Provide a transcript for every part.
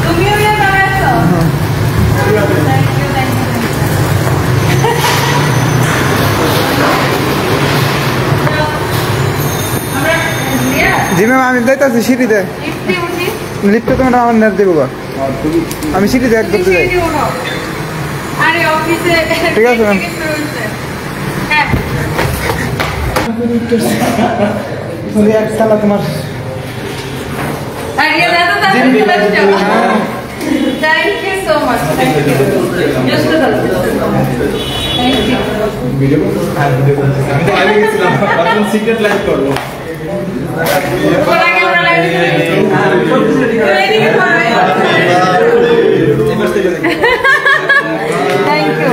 তুমিও ইয়ে বানাইছো? Thank you thank you. জি ম্যাম আমি যাইতেছি সিঁড়িতে। লিফটে তোমার আমার নেট দেবো আমি সিঁড়িতে এক করতে যাই। ঠিক আছে ম্যাম। সালা তোমার Thank you so much. Thank you. Just to thank you. Video আমি তো আগে গেছিলাম এখন সিক্রেট লাইভ করব কোলা camera live Thank you.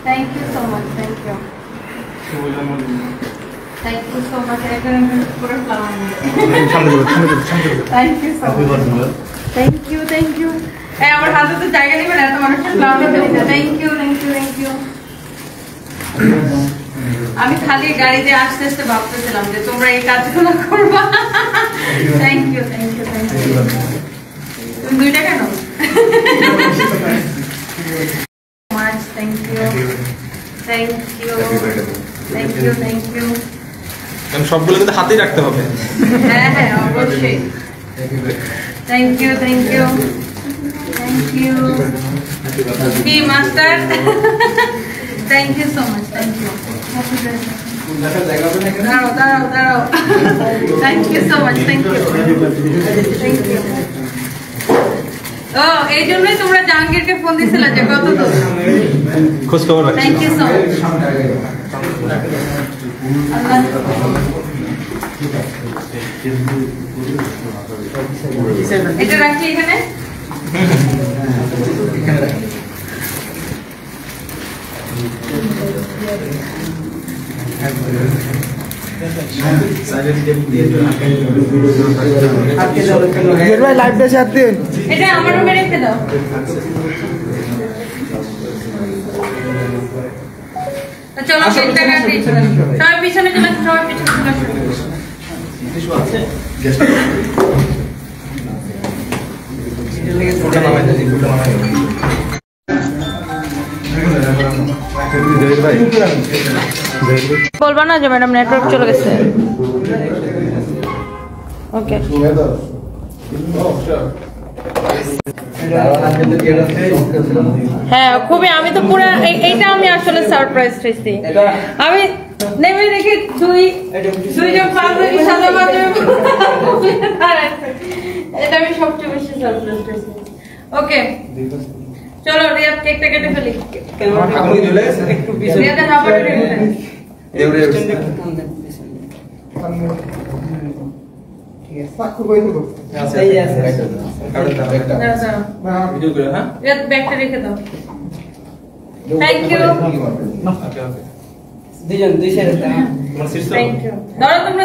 Thank you so much. Thank you. Thank you so much. পুরো flower Thank you so much. Thank you, thank you. এই আমার হাতে তো জায়গা নেবে না, তোমার একটা ফ্লাওয়ার দিতে। Thank you, thank you, thank you. আমি খালি গাড়িতে আসতে আসতে ভাবতেছিলাম যে তোমরা এই কাজগুলো করবা। Thank you, thank you, thank you. তুমি দুইটা কেন? Much, thank you. Thank you. Thank you, thank you. আমি সবগুলো কিন্তু হাতেই রাখতে হবে। হ্যাঁ হ্যাঁ অবশ্যই। Thank you, thank you. Thank you. Be master. Thank you so much. Thank you. দাঁড়াও. Thank you so much. Thank you. Thank you. ও এই জন্যই তোমরা জাহাঙ্গীরকে ফোন দিছিলা যে কত দূর খোঁজ খবর রাখছি। Thank you so much. এটা রাখি এখানে। লাইভ দেশে আর দিন এটা আমার রুমে রেখে দাও। চলো কেকটা কাটি। সবাই পিছনে চলে আসো, সবাই পিছনে চলে আসো। বলবা না যে ম্যাডাম নেটওয়ার্ক চলে গেছে। ওকে হ্যাঁ খুবই, আমি তো পুরো এইটা আমি আসলে সারপ্রাইজ হয়েছি। আমি নেমে দেখি দুইজন পাঞ্জাবি সাদা পাঞ্জাবি, এটা আমি সবচেয়ে বেশি সারপ্রাইজ হয়েছি। ওকে চলো রিয়াদ কেকটা কেটে ফেলি। রিয়াদের হাফাটা কেটে ফেলি। ব্যাগটা রেখে দাও। Thank you. দুই সাইডে থ্যাংক ইউ। দাঁড়াও তোমরা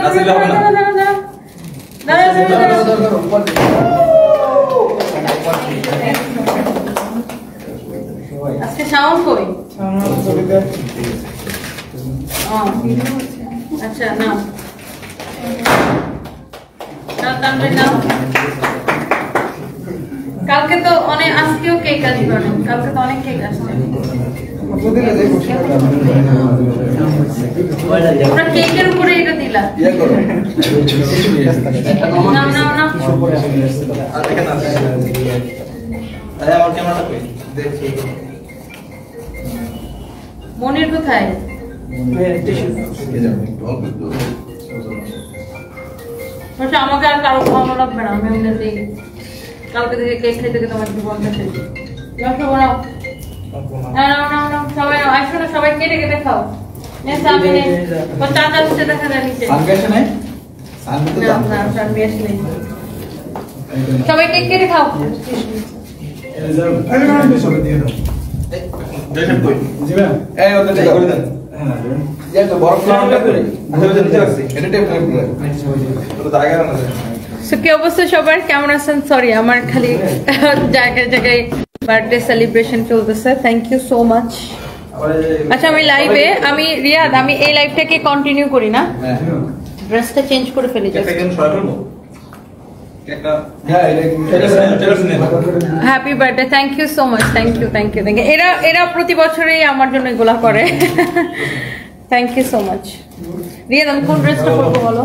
আজকে শাওন কই? আচ্ছা না কালকে তো অনেক, আজকেও কেক আসবে অনেক, কালকে তো অনেক কেক আসবে। তোমরা কেকের উপরে এটা দিলা না না না মনির কোথায়? আমাকে আর কারো খাওয়ানো লাগবে না, আমি এমনিতেই কালকে থেকে কেক খেতে খেতে আমার জীবনটা শেষ। সবাই আসো না, সবাই কেটে কেটে খাও। চাচা হচ্ছে দেখা যায় নিচে, সবাই কেক কেটে খাও। কি অবস্থা সবার, কেমন আছেন? সরি আমার খালি জায়গায় জায়গায় বার্থডে সেলিব্রেশন চলতেছে। Thank you so much. আচ্ছা আমি লাইভে, আমি রিয়াদ, আমি এই লাইভটাকে কন্টিনিউ করি না, ড্রেসটা চেঞ্জ করে ফেলি। Happy birthday, thank you so much, thank you thank you thank you. এরা প্রতি বছরই আমার জন্য এগুলা করে। Thank you so much. Riya, আমি কোন ড্রেসটা পরবো বলো?